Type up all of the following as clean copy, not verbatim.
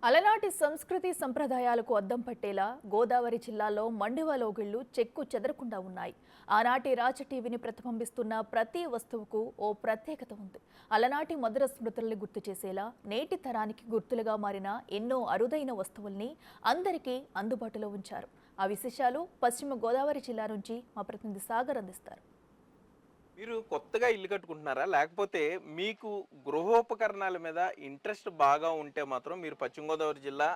అలనాటి సంస్కృతి సంప్రదాయాలకు అద్దం పట్టేలా గోదావరి జిల్లాలో మండువలోగిళ్లు చెక్కు చెదరకుండా ఉన్నాయి. ఆనాటి రాజటీవీని ప్రతిబింబిస్తున్న ప్రతి వస్తువుకు ఓ ప్రత్యేకత ఉంది. అలనాటి మధుర స్మృతుల్ని గుర్తు చేసేలా నేటి తరానికి గుర్తులుగా మారిన ఎన్నో అరుదైన వస్తువుల్ని అందరికీ అందుబాటులో ఉంచారు. ఆ విశేషాలు పశ్చిమ గోదావరి జిల్లా నుంచి మా ప్రతినిధి సాగర్ అందిస్తారు. మీరు కొత్తగా ఇల్లు కట్టుకుంటున్నారా? లేకపోతే మీకు గృహోపకరణాల మీద ఇంట్రెస్ట్ బాగా ఉంటే మాత్రం మీరు పశ్చిమ గోదావరి జిల్లా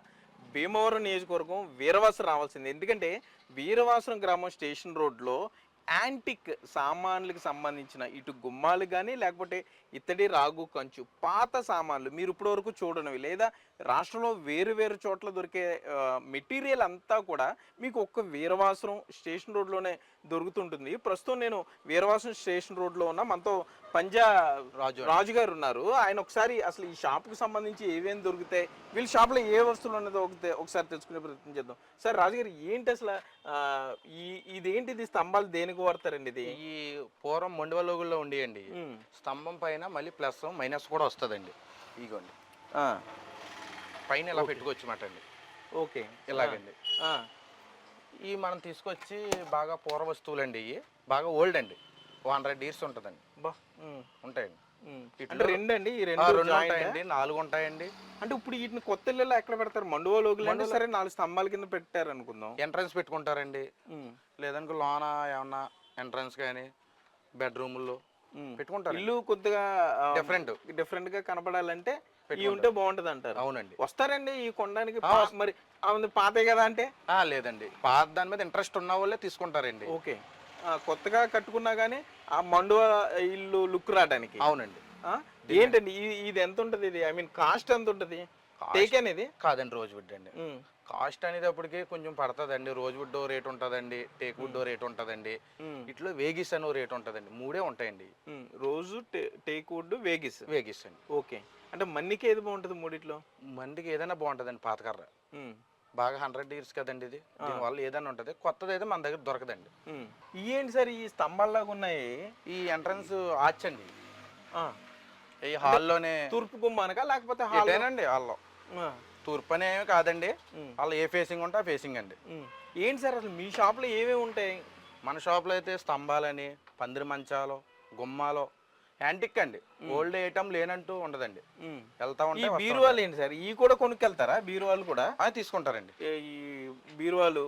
భీమవరం నియోజకవర్గం వీరవాసరం రావాల్సింది. ఎందుకంటే వీరవాసరం గ్రామం స్టేషన్ రోడ్లో యాంటిక్ సామాన్లకు సంబంధించిన ఇటు గుమ్మాలు కానీ లేకపోతే ఇత్తడి రాగు కంచు పాత సామాన్లు మీరు ఇప్పటి వరకు చూడనివి లేదా రాష్ట్రంలో వేరు వేరు చోట్ల దొరికే మెటీరియల్ అంతా కూడా మీకు ఒక్క వీరవాసరం స్టేషన్ రోడ్లోనే దొరుకుతుంటుంది. ప్రస్తుతం నేను వీరవాసరం స్టేషన్ రోడ్లో ఉన్న మనతో పంజా రాజు గారు ఉన్నారు. ఆయన ఒకసారి అసలు ఈ షాప్కి సంబంధించి ఏమేమి దొరుకుతాయి, వీళ్ళ షాప్లో ఏ వస్తువులు ఉన్నదో ఒకసారి తెలుసుకునే ప్రయత్నం చేద్దాం. సార్ రాజుగారు, ఏంటి అసలు ఇదేంటిది? స్తంభాలు దేనికి వాడతారండి? ఇది ఈ పూర్వం మొండివలోగుల్లో ఉండేయండి. స్తంభం పైన మళ్ళీ ప్లస్ మైనస్ కూడా వస్తుందండి. ఇగోండి పైన ఇలా పెట్టుకోవచ్చు మాట అండి. ఓకే, ఇలాగండి. ఈ మనం తీసుకొచ్చి బాగా పూర్వ వస్తువులు అండి. ఇవి బాగా ఓల్డ్ అండి. 100 years ఉంటుందండి. ఉంటాయండి. రెండండి, ఉంటాయండి, 4 ఉంటాయండి. అంటే ఇప్పుడు వీటిని కొత్త ఇళ్ళలో ఎక్కడ పెడతారు? మండువలోగులు అంటే సరే 4 స్తంభాల కింద పెట్టారు అనుకుందాం. ఎంట్రన్స్ పెట్టుకుంటారండి. లేదనుకో లోన ఏమన్నా ఎంట్రన్స్ కానీ బెడ్రూముల్లో పెట్టుకుంటారు. ఇల్లు కొద్దిగా డిఫరెంట్ గా కనపడాలంటే ఇవి ఉంటే బాగుంటది అంటారు. అవునండి. వస్తారండి ఈ కొనడానికి? మరి పాతే కదా అంటే లేదండి, పాత దాని మీద ఇంట్రెస్ట్ ఉన్న వాళ్ళే తీసుకుంటారండి. ఓకే, కొత్తగా కట్టుకున్నా గానీ ఆ మండువ ఇల్లు లుక్ రావడానికి. అవునండి. ఏంటండి ఇది ఎంత ఉంటది? ఇది ఐ మీన్ కాస్ట్ ఎంత ఉంటది? టేక్ అనేది కాదండి, రోజ్ వుడ్ అండి. కాస్ట్ అనేది అప్పటికి కొంచెం పడుతుందండి. రోజ్ వుడ్ రేట్ ఉంటుందండి, టేక్ వుడ్ రేట్ ఉంటుందండి, ఇట్లా వేగిస్ అని రేట్ ఉంటుందండి. 3 ఉంటాయండి. రోజు, టేక్ వుడ్, వేగిస్ అండి. ఓకే, అంటే మన్నికి ఏది బాగుంటుంది? మూడిట్లో మందికి ఏదైనా బాగుంటుందండి. పాతకర్ర బాగా 100 years కదండి. ఇది దీనివల్ల ఏదైనా ఉంటుంది. కొత్తది అయితే మన దగ్గర దొరకదండి. ఏంటి సార్ ఈ స్తంభాల్లాగా ఉన్నాయి? ఈ ఎంట్రన్స్ ఆర్చ్ అండి. ఈ హాల్లోనే తూర్పు గుమ్మానక లేకపోతే హాల్లోనండి? హాల్లో తూర్పు అనే కాదండి, వాళ్ళు ఏ ఫేసింగ్ ఉంటే ఆ ఫేసింగ్ అండి. ఏంటి సార్ అసలు మీ షాప్లో ఏమేమి ఉంటాయి? మన షాప్లో అయితే స్తంభాలని, పందిరి మంచాలు, గుమ్మాలు, యాంటిక్ అండి. ఓల్డ్ ఐటమ్ లేనంటూ ఉండదండి. వెళ్తా ఉంటాయి. బీరువాలు ఏంటి సార్? ఈ కూడా కొనుక్కెళ్తారా? బీరువాలు కూడా తీసుకుంటారండి. ఈ బీరువాలు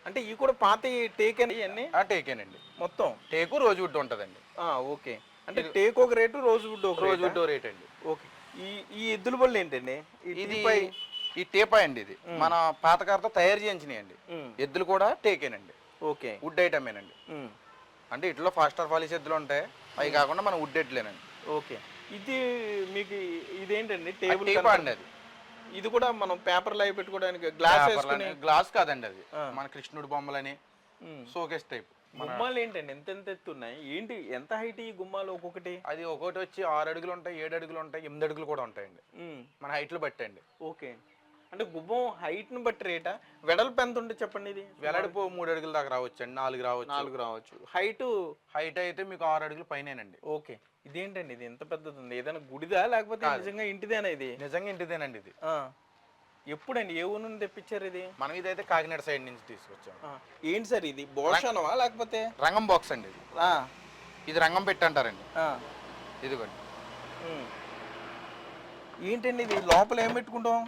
అంటే ఈ కూడా పాత టేకేనండి? టేకేనండి. మొత్తం టేకు, రోజు వుడ్ ఉంటుందండి. ఓకే, అంటే టేక్ ఒక రేటు, రోజు వుడ్ ఒక రేట్ అండి. ఓకే, ఈ ఎద్దుల బళ్ళు ఏంటండి? ఈ టేపా అండి. ఇది మన పాతకారతో తయారు చేయించినాయండి. ఎద్దులు కూడా టేకేనండి. Okay, would ఐటమేనండి. అంటే ఇట్లా ఫాస్టర్ పాలిష్ ఎద్దులు ఉంటాయి, అవి కాకుండా మన వుడ్ ఎడ్లేనండి. ఓకే, ఇది మీకు ఇదేంటండి? టేబుల్ అండి. అది ఇది కూడా మనం పేపర్ లైవ్ పెట్టుకోవడానికి గ్లాస్ కాదండి. అది మన కృష్ణుడి బొమ్మలని షోకేస్ టైప్. గుమ్మాలు ఏంటండి ఎంత ఎత్తున్నాయి? ఏంటి ఎంత హైట్ ఈ గుమ్మాలు? ఒక్కొక్కటి అది ఒకటి వచ్చి 6 అడుగులు ఉంటాయి, 7 అడుగులు ఉంటాయి, 8 అడుగులు కూడా ఉంటాయండి. మన హైట్లు బట్టి అండి. ఓకే, అంటే గుమ్మం హైట్ ను బట్టి రేటా? వెడల్పు ఎంత ఉంటుంది చెప్పండి? ఇది వెడల్పు 3 అడుగుల దాకా రావచ్చు అండి, 4 రావచ్చు. హైట్ అయితే మీకు 6 అడుగులు పైనేనండి. ఓకే, ఇదేంటండి? ఇది ఎంత పెద్దది ఉంది? ఏదైనా గుడిదా లేకపోతే నిజంగా ఇంటిదేనా? ఇది నిజంగా ఇంటిదేనండి. ఇది ఎప్పుడండి ఏ ఊరు నుండి తెప్పించారు ఇది? మనం ఇదైతే కాకినాడ సైడ్ నుంచి తీసుకొచ్చాము. ఏంటి సార్ ఇది? బోషనమా లేకపోతే రంగం బాక్స్ అండి? ఇది రంగం పెట్టి అంటారండి. ఇదిగోండి. ఏంటండి ఇది? లోపల ఏం పెట్టుకుంటాం?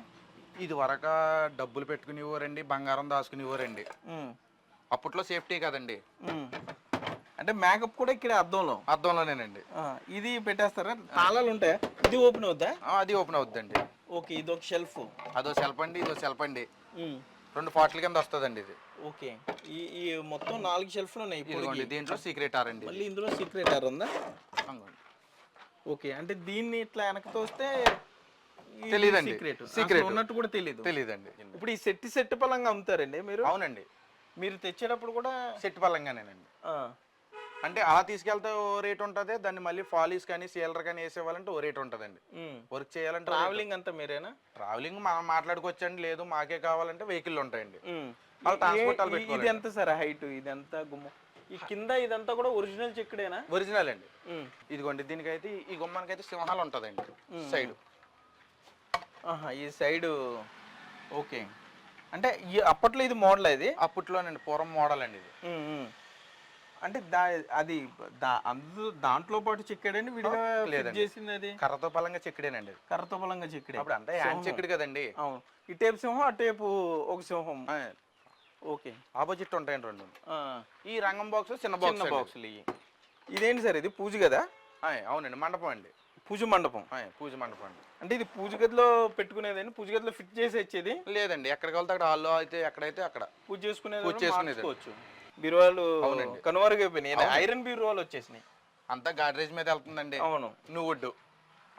ఇది వరక డబ్బులు పెట్టుకునేవారండి, బంగారం దాచుకునేవారండి. అప్పట్లో సేఫ్టీ కదండి. అంటే మేకప్ కూడా ఇక్కడ అద్దంలోనేనండి. ఇది పెట్టేస్తారా? తాళాలు ఉంటాయా? ఇది ఓపెన్ అవుద్దా? అది ఓపెన్ అవుద్దండి. ఓకే, ఇది ఒక షెల్ఫ్. అదో షెల్ఫ్ అండి, ఇదో షెల్ఫ్ అండి. 2 పార్ట్ల కింద వస్తుందండి ఇది. ఓకే, ఈ మొత్తం 4 షెల్ఫ్లు ఉన్నాయి. దీంట్లో సీక్రెట్ ఆర్ అండి. మళ్ళీ ఇందులో సీక్రెట్ ఆర్ ఉందా? ఓకే, అంటే దీన్ని ఇట్లా వెనక తోస్తే తెలియదండి, సీక్రెట్ ఉన్నట్టు కూడా తెలియదండి. ఇప్పుడు ఈ సెట్ పలంగా అమ్ముతారండి మీరు? అవునండి. మీరు తెచ్చేటప్పుడు కూడా సెట్ పలంగానేనండి. అంటే అలా తీసుకెళ్తే ఓ రేట్ ఉంటుంది, దాన్ని మళ్ళీ ఫాలీస్ కానీ సీలర్ కానీ వేసేవాళ్ళంటే ఓ రేట్ ఉంటుందండి. వర్క్ చేయాలంటే ట్రావెలింగ్ అంతా మీరేనా? ట్రావెలింగ్ మనం మాట్లాడుకోవచ్చండి. లేదు మాకే కావాలంటే వెహికల్ ఉంటాయండి. ఇది ఎంత సార్ హైట్? ఇది ఎంత గుమ్మం? ఈ కింద ఇదంతా కూడా ఒరిజినల్ చెక్కడేనా? ఒరిజినల్ అండి. ఇదిగోండి, దీనికైతే ఈ గుమ్మానికైతే సింహాలు ఉంటుందండి సైడ్. ఆహా, ఈ సైడ్ ఓకే. అంటే ఈ అప్పట్లో ఇది మోడల్ ఇది. అప్పట్లోనండి పూర్వం మోడల్ అండి ఇది. అంటే అది దాంట్లో పాటు చెక్కాడండి విడిగా fit లేదండి. చేసింది అది. కర్రతో బలంగా చెక్కడేనండి అది. కర్రతో బలంగా చెక్కడే. అప్పుడు అంటే హ్యాండ్ చెక్కడు కదండి. అవును, ఈ టేపు సింహం ఆ టేపు ఒక సింహం. ఓకే, ఆపోజిట్ ఉంటాయండి రెండు. ఆ, ఈ రంగం బాక్స్ చిన్న చిన్న బాక్స్ బాక్సులు ఇవి. ఇదేంటి సార్, ఇది పూజ కదా? అవునండి, మండపం అండి. పూజ మండపం. పూజ మండపం అండి. అంటే ఇది పూజ గదిలో పెట్టుకునేదండి, పూజ గదిలో ఫిట్ చేసి వచ్చేది. లేదండి, ఎక్కడికి వెళ్తే అక్కడ హాల్లో అయితే ఎక్కడైతే అక్కడ పూజ చేసుకునేది, పూజ చేసుకునేది. మార్చుకోవచ్చు. బీరువాలు అవునండి. కనుమరుగైపోయినాయి, ఐరన్ బీరువాలు వచ్చేసినాయి. అంతా గాడ్రేజ్ మీద వెళ్తుందండి. అవును, నువ్వుడ్డు.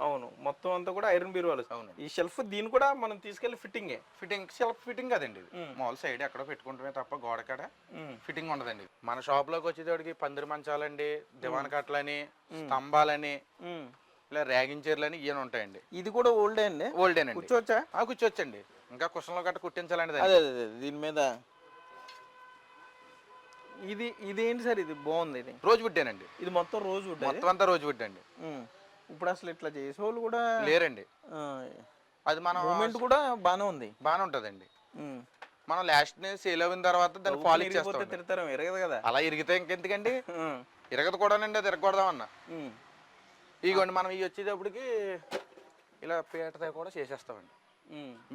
అవును, మొత్తం అంతా కూడా ఐరన్ బీరువాలు. అవును. ఈ షెల్ఫ్ దీని కూడా మనం తీసుకెళ్లి ఫిట్టింగే. ఫిట్టింగ్ సెల్ఫ్ ఫిట్టింగ్ కదండి ఇది. మామూలు సైడ్ ఎక్కడో పెట్టుకుంటమే తప్ప గోడ కాడ ఫిట్టింగ్ ఉండదండి. మన షాప్ లోకి వచ్చేటోడికి పందిరి మంచాలండి, దివాన్ కట్లని, స్తంభాలని, ఇలా ర్యాగింగ్ చైర్లని ఇవన్నీ ఉంటాయండి. ఇది కూడా ఓల్డే అండి. ఓల్డేనండి. కూర్చోవచ్చా? కూర్చోవచ్చండి. ఇంకా కుషన్లో గట్ట కుట్టించాలండి అదే అదే దీని మీద. ఇదేంటి సార్, ఇది బాగుంది. ఇది రోజు వుడ్డేనండి. ఇది మొత్తం రోజు వుడ్. మొత్తం అంతా రోజు వుడ్ అండి. ఇప్పుడు అసలు ఇట్లా చేసేవాళ్ళు కూడా లేరండి. అది మన మూమెంట్ కూడా బాగానే ఉంది, బాగానే ఉంటదండి. మనం లాస్ట్ సేల్ అయిన తర్వాత దాన్ని పాలిష్ చేస్తాం. తిడతారు, ఎరగదు కదా. అలా ఇరిగితే ఇంకెందుకండి, ఇరగదు కూడానండి, అది ఇరగకూడదామన్నా. ఇదిగోండి మనం ఇవి వచ్చేటప్పటికి ఇలా పీటతో కూడా చేసేస్తామండి.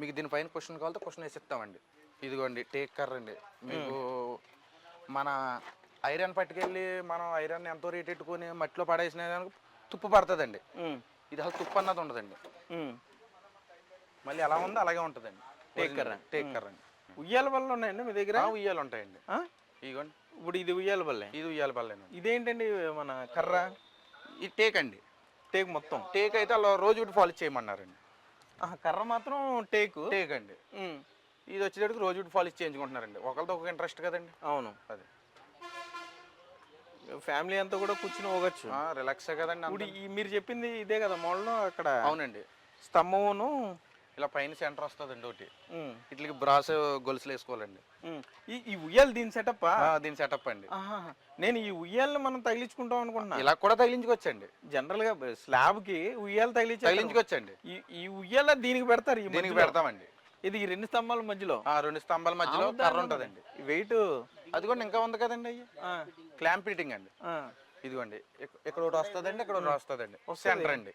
మీకు దీనిపైన క్వశ్చన్ కావాలంటే క్వశ్చన్ వేసిస్తామండి. ఇదిగోండి టేక్ కర్ర అండి. మీకు మన ఐరన్ పట్టుకెళ్ళి మనం ఐరన్ ఎంతో రేట్ పెట్టుకొని మట్టిలో పడేసిన తుప్పు పడుతుందండి. ఇది అసలు తుప్పు అన్నది ఉండదండి. మళ్ళీ ఎలా ఉందో అలాగే ఉంటుందండి. టేక్ కర్ర. టేక్ కర్ర అండి. ఉయ్యాల బల్ల ఉన్నాయండి మీ దగ్గర? ఉయ్యాలు ఉంటాయండి. ఇదిగోండి ఇప్పుడు ఇది ఉయ్యాల బల్లే. ఇది ఉయ్యాల బల్లేనండి. ఇదేంటండి మన కర్ర? ఇది టేక్ అండి. టేక్ మొత్తం. టేక్ అయితే అలా రోజు ఒకటి పాలిష్ చేయమన్నారండి. కర్ర మాత్రం టేక్. టేక్ అండి. ఇది వచ్చేటప్పుడు రోజు ఒకటి పాలిష్ చేయించుకుంటున్నారండి. ఒకరితో ఒక ఇంట్రెస్ట్ కదండి. అవును, అదే ఫ్యామిలీ అంతా కూడా కూర్చుని పోగొచ్చు, రిలాక్స్ కదండి. ఇప్పుడు మీరు చెప్పింది ఇదే కదా మోడల్ అక్కడ? అవునండి. స్తంభమును ఇలా పైన సెంటర్ వస్తుందండి ఒకటి, ఇట్లకి బ్రాస్ గొలుసులు వేసుకోవాలండి. ఈ ఉయ్యాలు దీని సెటప్? దీని సెటప్ అండి. నేను ఈ ఉయ్యాలను మనం తగిలించుకుంటాం అనుకుంటున్నా. ఇలా కూడా తగిలించుకోవచ్చండి. జనరల్ గా స్లాబ్ కి ఉయ్యాలు తగిలించుకోవచ్చండి. ఈ ఉయ్యాల దీనికి పెడతారు, దీనికి పెడతామండి. ఇది ఈ రెండు స్తంభాల మధ్యలో, రెండు స్తంభాల మధ్యలో కర్ర ఉంటుందండి. వెయిట్ అది కూడా ఇంకా ఉంది కదండి. అయ్యి క్లాంప్ ఫిట్టింగ్ అండి. ఇదిగోండి ఇక్కడ ఒకటి వస్తుందండి, ఇక్కడ ఒకటి వస్తుందండి, సెంటర్ అండి.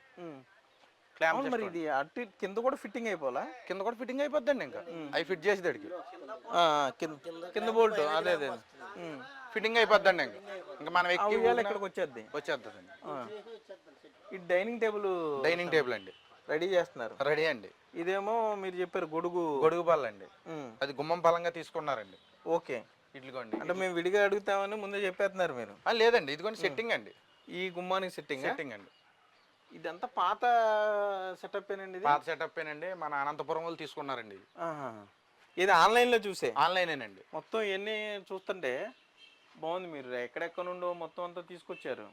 క్లాంప్. మరి ఇది అటు కింద కూడా ఫిట్టింగ్ అయిపోవాలా? కింద కూడా ఫిట్టింగ్ అయిపోద్దండి. ఇంకా అవి ఫిట్ చేసేదాడికి కింద బోల్ట్ అదే అదే ఫిట్టింగ్ అయిపోద్దండి. ఇంకా మనం ఎక్కి ఇక్కడికి వచ్చేద్దండి. ఈ డైనింగ్ టేబుల్ అండి రెడీ చేస్తున్నారు. రెడీ అండి. ఇదేమో మీరు చెప్పారు గొడుగు బల్ల అండి. అది గుమ్మం బలంగా తీసుకున్నారండి. ఓకే, ఇట్లుగోండి. అంటే మేము విడిగా అడుగుతామని ముందే చెప్పేస్తున్నారు మీరు? లేదండి, ఇదిగోండి సెట్టింగ్ అండి. ఈ గుమ్మానికి సెట్టింగ్ అండి. ఇదంతా పాత సెటప్ ఏనండి? పాత సెటప్ ఏనండి. మన అనంతపురం వాళ్ళు తీసుకున్నారండి. ఇది ఆన్లైన్లో చూసే? ఆన్లైనేనండి. మొత్తం ఇవన్నీ చూస్తుంటే బాగుంది. మీరు ఎక్కడెక్కడ నుండో మొత్తం అంతా తీసుకొచ్చారు.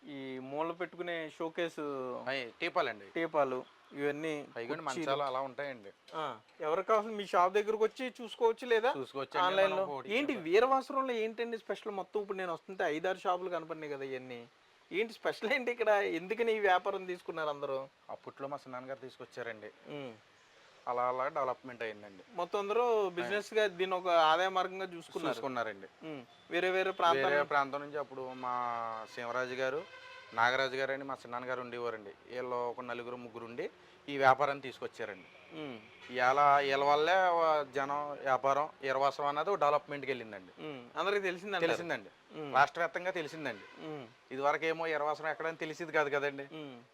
ఈ మూల పెట్టుకునే షోకేసు టీపాలు ఇవన్నీ మంచాలు అలా ఉంటాయండి. ఎవరికి కావాలి మీ షాప్ దగ్గరకు వచ్చి చూసుకోవచ్చు, లేదా చూసుకోవచ్చు ఆన్లైన్లో. ఏంటి వీరవాసరంలో ఏంటండి స్పెషల్? మొత్తం ఇప్పుడు నేను వస్తుంటే 5-6 షాపులు కనపడినాయి కదా, ఇవన్నీ ఏంటి స్పెషల్ ఏంటి ఇక్కడ? ఎందుకని ఈ వ్యాపారం తీసుకున్నారు అందరూ? అప్పట్లో మా నాన్నగారు తీసుకొచ్చారండి. అలా అలా డెవలప్మెంట్ అయిందండి. మొత్తం అందరూ బిజినెస్ గా దీన్ని ఒక ఆదాయ మార్గంగా చూసుకున్నారండి. వేరే వేరే ప్రాంతం నుంచి అప్పుడు మా సింహరాజు గారు, నాగరాజు గారు అని మా చిన్నాన్నగారు ఉండేవారండి. వీళ్ళు ఒక 4-3 ఉండి ఈ వ్యాపారాన్ని తీసుకొచ్చారండి. వీళ్ళ వల్లే జనం వ్యాపారం ఈరవాసరం అన్నది డెవలప్మెంట్కి వెళ్ళిందండి. అందరికి తెలిసిందండి. రాష్ట్ర వ్యాప్తంగా తెలిసిందండి. ఇది వరకు ఏమో ఈరవాసరం ఎక్కడని తెలిసింది కాదు కదండి.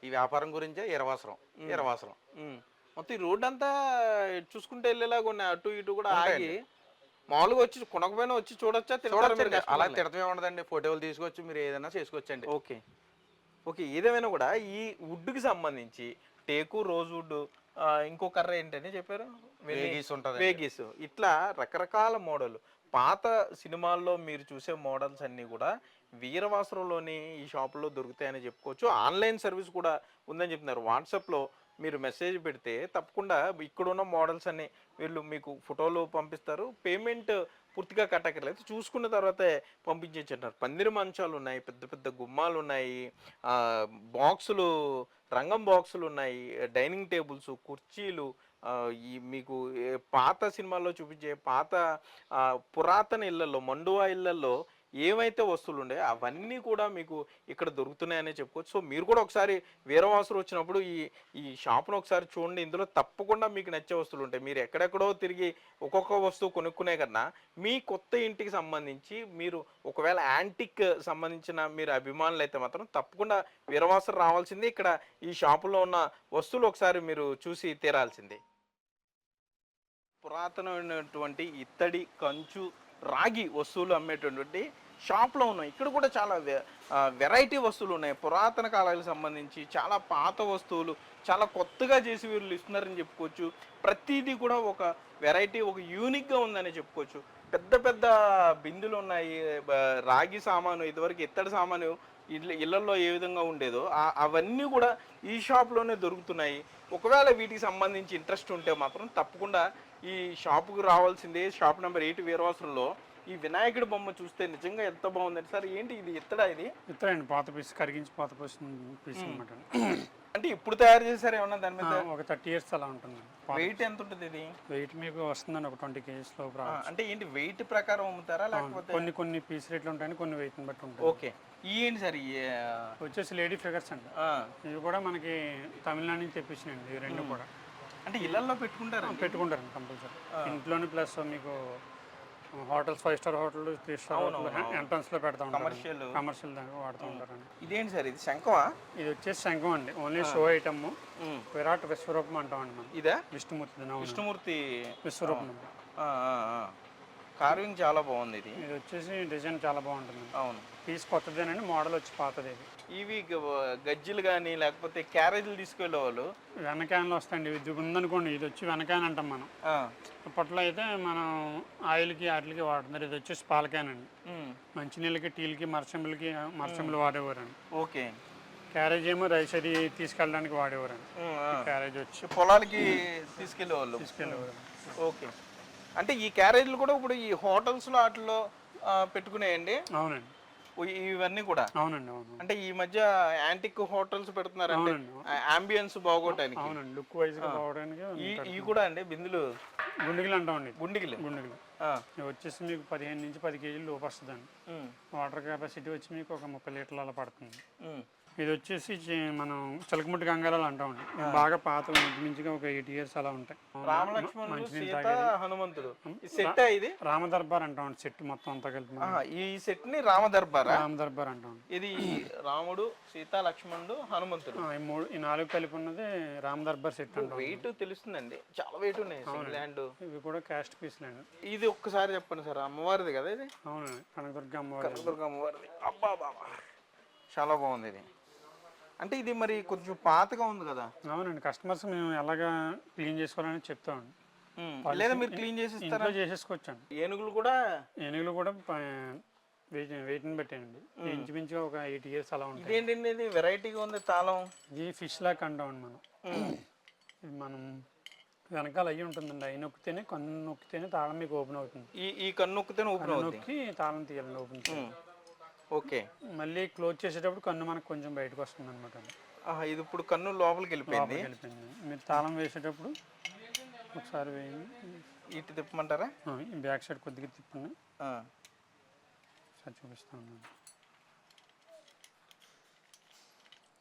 ఈ వ్యాపారం గురించే ఈరవాసరం మొత్తం ఈ రోడ్ అంతా చూసుకుంటే వెళ్ళేలాగా ఉన్నాయి. అటు ఇటు కూడా ఆగి మామూలుగా వచ్చి కొనకపోయినా వచ్చి చూడొచ్చా? అలా తిడతమే ఉండదండి. ఫోటోలు తీసుకొచ్చి మీరు ఏదైనా చేసుకోవచ్చండి. ఓకే, ఏదేమైనా కూడా ఈ వుడ్కి సంబంధించి టేకు, రోజ్ వుడ్, ఇంకో కర్ర ఏంటని చెప్పారు, వేగీస్, ఇట్లా రకరకాల మోడల్. పాత సినిమాల్లో మీరు చూసే మోడల్స్ అన్నీ కూడా వీరవాసరంలోని ఈ షాపులో దొరుకుతాయని చెప్పుకోవచ్చు. ఆన్లైన్ సర్వీస్ కూడా ఉందని చెప్తున్నారు. వాట్సాప్లో మీరు మెసేజ్ పెడితే తప్పకుండా ఇక్కడున్న మోడల్స్ అన్ని వీళ్ళు మీకు ఫోటోలు పంపిస్తారు. పేమెంట్ పూర్తిగా కట్టక్కర్లేదు, చూసుకున్న తర్వాతే పంపించేసి అంటారు. పందిరి మంచాలు ఉన్నాయి, పెద్ద పెద్ద గుమ్మాలు ఉన్నాయి, బాక్సులు, రంగం బాక్సులు ఉన్నాయి, డైనింగ్ టేబుల్స్, కుర్చీలు, ఈ మీకు పాత సినిమాల్లో చూపించే పాత పురాతన ఇళ్లలో, మండువా ఇళ్లలో ఏవైతే వస్తువులు ఉండే అవన్నీ కూడా మీకు ఇక్కడ దొరుకుతున్నాయనే చెప్పుకోవచ్చు. సో మీరు కూడా ఒకసారి వీరవాసులు వచ్చినప్పుడు ఈ షాప్ను ఒకసారి చూడండి. ఇందులో తప్పకుండా మీకు నచ్చే వస్తువులు ఉంటాయి. మీరు ఎక్కడెక్కడో తిరిగి ఒక్కొక్క వస్తువు కొనుక్కునే కన్నా మీ కొత్త ఇంటికి సంబంధించి మీరు ఒకవేళ యాంటిక్ సంబంధించిన మీరు అభిమానులు అయితే మాత్రం తప్పకుండా వీరవాసులు రావాల్సిందే. ఇక్కడ ఈ షాపులో ఉన్న వస్తువులు ఒకసారి మీరు చూసి తీరాల్సిందే. పురాతనమైనటువంటి ఇత్తడి, కంచు, రాగి వస్తువులు అమ్మేటటువంటి షాప్లో ఉన్నాయి. ఇక్కడ కూడా చాలా వెరైటీ వస్తువులు ఉన్నాయి. పురాతన కాలాలకు సంబంధించి చాలా పాత వస్తువులు చాలా కొత్తగా చేసి వీళ్ళు ఇస్తున్నారని చెప్పుకోవచ్చు. ప్రతిదీ కూడా ఒక వెరైటీ, ఒక యూనిక్గా ఉందని చెప్పుకోవచ్చు. పెద్ద పెద్ద బిందులు ఉన్నాయి, రాగి సామాను, ఇదివరకు ఇత్తడి సామాను ఇళ్లలో ఏ విధంగా ఉండేదో అవన్నీ కూడా ఈ షాప్లోనే దొరుకుతున్నాయి. ఒకవేళ వీటికి సంబంధించి ఇంట్రెస్ట్ ఉంటే మాత్రం తప్పకుండా ఈ షాపుకు రావాల్సిందే. షాప్ నెంబర్ 8 వీరవాసంలో ఈ వినాయకుడి బొమ్మ చూస్తే నిజంగా ఎంత బాగుందండి. సార్ ఏంటి ఇది, ఇత్తడా? ఇది ఇత్తడండి, పాత పీస్, కరిగించి పాత పీస్ అనమాట. అంటే ఇప్పుడు తయారు చేశారు ఏమన్నా దాని మీద? ఒక 30 years అలా ఉంటుంది. వెయిట్ ఎంత ఉంటుంది ఇది? వెయిట్ మీకు వస్తుందండి ఒక 20 kgs లోపు. అంటే ఏంటి వెయిట్ ప్రకారం అమ్ముతారా లేకపోతే? కొన్ని పీస్ రేట్లు ఉంటాయి, కొన్ని వెయిట్ బట్టి ఉంటాయి. ఓకే. ఏంటి సార్ వచ్చేసి లేడీ ఫిగర్స్ అండి. ఇవి కూడా మనకి తమిళనాడు నుంచి తెప్పించినండి. ఇవి రెండు కూడా అంటే ఇళ్లలో పెట్టుకుంటారండి కంపల్సరీ. ఇంట్లోనే ప్లస్ మీకు hotels, 5 star hotel, 3 star hotel entrance లో పెడతా ఉంటారు. కమర్షియల్ దాకా వాడుతూ ఉంటారండి. ఇదేంటి సార్ ఇది? శంఖమా? ఇది వచ్చేసి శంఖం అండి, ఓన్లీ షో ఐటమ్. విరాట్ విశ్వరూపం అంటామండి మనం. ఇదా? విష్ణుమూర్తి విశ్వరూపం. కార్వింగ్ చాలా బాగుంది. ఇది వచ్చేసి డిజైన్ చాలా బాగుంటుంది. అవును. పీస్ కొత్తదేనండి, మోడల్ వచ్చి పాతది. ఇవి గజ్జీలు కానీ లేకపోతే క్యారేజీలు తీసుకెళ్ళే వాళ్ళు వెనకాయలు వస్తాయండి. ఇది ఉందనుకోండి, ఇది వచ్చి వెనకాయని అంటాం మనం. అప్పట్లో అయితే మనం ఆయిల్కి వాటికి వాడుతున్నారు. ఇది వచ్చేసి పాలకాయన్ అండి. మంచినీళ్ళకి, టీలకి, మరచెంబులు వాడేవారండి. ఓకే. క్యారేజ్ ఏమో రైస్ అది తీసుకెళ్ళడానికి వాడేవారండి. క్యారేజ్ వచ్చి పొలాలకి తీసుకెళ్ళేవాళ్ళు. ఓకే. అంటే ఈ క్యారేజీలు కూడా ఇప్పుడు ఈ హోటల్స్లో వాటిలో పెట్టుకునేయండి. అవునండి, ఇవన్నీ కూడా. అవునండి, అవును. అంటే ఈ మధ్య యాంటిక్ హోటల్స్ పెడుతున్నారంటే అంబియన్స్ బాగోటానికి. అవునండి, లుక్ వైజ్ గా బాగోడానికి. ఇవి కూడా అండి బిందులు, గుండిగిలు అంటామండి. గుండిగిలు వచ్చేసి మీకు 15 నుంచి 10 kgs లోపు వస్తుందండి. వాటర్ కెపాసిటీ వచ్చి మీకు ఒక 30 లీటర్లు అలా పడుతుంది. ఇది వచ్చేసి మనం చిలకముట్టి గంగారాలు అంటామండి. బాగా పాత మంచిగా ఒక 8 years అలా ఉంటాయి. హనుమంతుడు ఇది రామదర్బార్ అంటామండి. సెట్ మొత్తం అంతా కలిపి ఈ సెట్ ని రామదర్బార్ అంటాం. ఇది రాముడు, సీత, లక్ష్మణుడు, హనుమంతుడు ఈ 4 కలిపి ఉన్నది రామదర్బార్ సెట్ అంటాం. వెయిట్ తెలుస్తుందండి, చాలా వెయిట్ ఉన్నాయి. ఇవి కూడా కాస్ట్ పీస్ ల్యాండ్. ఇది ఒక్కసారి చెప్పండి సార్. అమ్మవారిది కదా ఇది? అవునండి, కనకదుర్గ అమ్మవారిది. అబ్బా బాబా, చాలా బాగుంది ఇది. అంటే ఇది మరి కొంచెం పాతగా ఉంది కదా? అవునండి, కస్టమర్స్ మేము ఎలాగా క్లీన్ చేసుకోవాలని చెప్తామండి. లేదా మీరు క్లీన్ చేసిస్తారా? చేసేసుకోవచ్చండి. ఏనుగులు కూడా వెయిట్ని పెట్టానండి. ఇంచుమించుగా ఒక 8 years అలా ఉంటుంది. ఇదేంటండి ఇది వెరైటీగా ఉంది తాళం? ఇది ఫిష్ లాక్ అంటామండి మనం. ఇది మనం వెనకాల అయ్యి ఉంటుందండి. అవి నొక్కితేనే, కన్ను నొక్కితేనే తాళం మీకు ఓపెన్ అవుతుంది. ఈ కన్ను నొక్కితేనే ఓపెన్ అవుతుంది. నొక్కి తాళం తీయాలండి, ఓపెన్ చేయాలి. ఓకే. మళ్ళీ క్లోజ్ చేసేటప్పుడు కన్ను మనకు కొంచెం బయటకు వస్తుంది అనమాట. ఇది ఇప్పుడు కన్ను లోపలికి వెళ్ళిపోయింది. మీరు తాళం వేసేటప్పుడు ఒకసారి వేయండి. ఇటు తిప్పమంటారా? బ్యాక్ సైడ్ కొద్దిగా తిప్పండి. ఒకసారి చూపిస్తాను.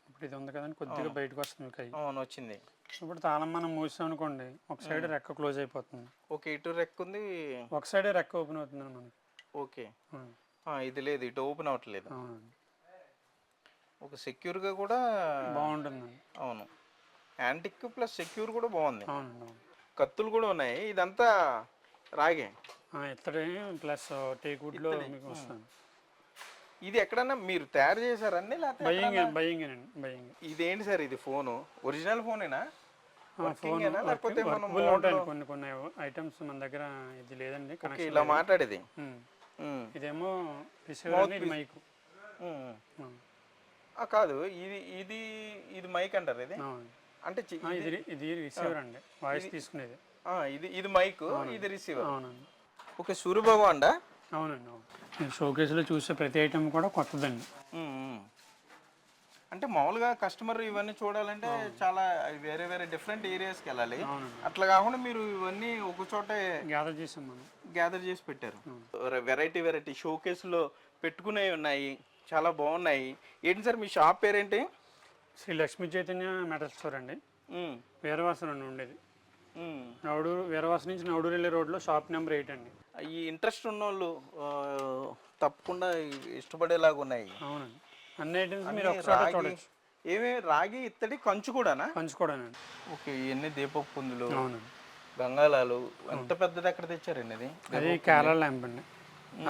ఇప్పుడు ఇది ఉంది కదండి, కొద్దిగా బయటకు వస్తుంది మీకు. అవును, వచ్చింది. ఇప్పుడు తాళం మనం మూసాం అనుకోండి, ఒక సైడ్ రెక్క క్లోజ్ అయిపోతుంది. ఓకే. ఇటు రెక్క ఉంది, ఒక సైడే రెక్క ఓపెన్ అవుతుంది మనకి. ఓకే. ఇది లేదు, ఇటు ఓపెన్ అవ్వట్లేదు. ఒక సెక్యూర్గా కూడా బాగుంటుంది. అవును, యాంటిక్ ప్లస్ సెక్యూర్ కూడా బాగుంది. అవునండి, కత్తులు కూడా ఉన్నాయి. ఇదంతా రాగే, ఇత్తడి ప్లస్ టేక్వుడ్లో మీకు వస్తుంది. ఇది ఎక్కడన్నా మీరు తయారు చేశారండి? బయ్యింగ్. ఇదేంటి సార్? ఇది ఫోను ఒరిజినల్ ఫోనేనా? లేకపోతే కొన్ని ఐటమ్స్ మన దగ్గర ఇది లేదండి. ఇలా మాట్లాడేది. ఇదేమో రిసీవర్, ఇది మైక్ కాదు. ఇది మైక్ అంటారు. ఇది అంటే ఇది రిసీవర్ అండి, వాయిస్ తీసుకునేది. ఇది మైక్, ఇది రిసీవర్. అవునండి. ఓకే, సూర్యబాబు అండా? అవునండి అవును. మీరు షోకేస్లో చూసే ప్రతి ఐటెం కూడా కొత్తదండి. అంటే మామూలుగా కస్టమర్ ఇవన్నీ చూడాలంటే చాలా వేరే వేరే డిఫరెంట్ ఏరియాస్కి వెళ్ళాలి. అట్లా కాకుండా మీరు ఇవన్నీ ఒక చోటే గ్యాదర్ చేసాం మనం. గ్యాదర్ చేసి పెట్టారు. వెరైటీ వెరైటీ షోకేస్లో పెట్టుకునేవి ఉన్నాయి, చాలా బాగున్నాయి. ఏంటి సార్ మీ షాప్ పేరేంటి? శ్రీ లక్ష్మీ చైతన్య మెటల్ స్టోర్ అండి, వీరవాసన అని ఉండేది. నవడూరు, వీరవాసన నుంచి నవడూరు వెళ్ళే రోడ్లో షాప్ నెంబర్ 8 అండి. ఈ ఇంట్రెస్ట్ ఉన్న వాళ్ళు తప్పకుండా ఇష్టపడేలాగా ఉన్నాయి. అవునండి, అన్ని ఐటమ్స్ మీరు ఒకసారి చూడొచ్చు. ఏమేమి రాగి, ఇత్తడి, కంచు కూడానా? పంచుకోవడానండి. ఓకే, ఇవన్నీ దీపపు పుందులు, అవునండి. గంగాలాలు. ఎంత పెద్దది ఎక్కడ తెచ్చారండి ఇది? అది కేరళ ల్యాంప్ అండి,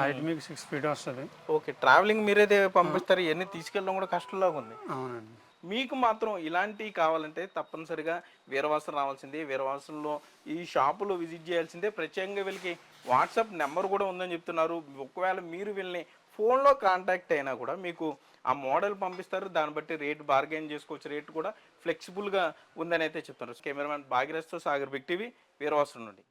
హైట్ మీకు 6 feet వస్తుంది. ఓకే, ట్రావెలింగ్ మీరైతే పంపిస్తారు, ఇవన్నీ తీసుకెళ్ళడం కూడా కష్టంలాగా ఉంది. అవునండి. మీకు మాత్రం ఇలాంటివి కావాలంటే తప్పనిసరిగా వీరవాసం రావాల్సిందే. వీరవాసంలో ఈ షాపులో విజిట్ చేయాల్సిందే. ప్రత్యేకంగా వీళ్ళకి వాట్సాప్ నెంబర్ కూడా ఉందని చెప్తున్నారు. ఒకవేళ మీరు వీళ్ళని ఫోన్లో కాంటాక్ట్ అయినా కూడా మీకు ఆ మోడల్ పంపిస్తారు, దాన్ని బట్టి రేట్ బార్గెన్ చేసుకోవచ్చు. రేట్ కూడా ఫ్లెక్సిబుల్గా ఉందని అయితే చెప్తున్నారు. కెమెరామెన్ భాగీరథ్తో సాగర్, బిగ్ టీవీ, వీరవాసం నుండి.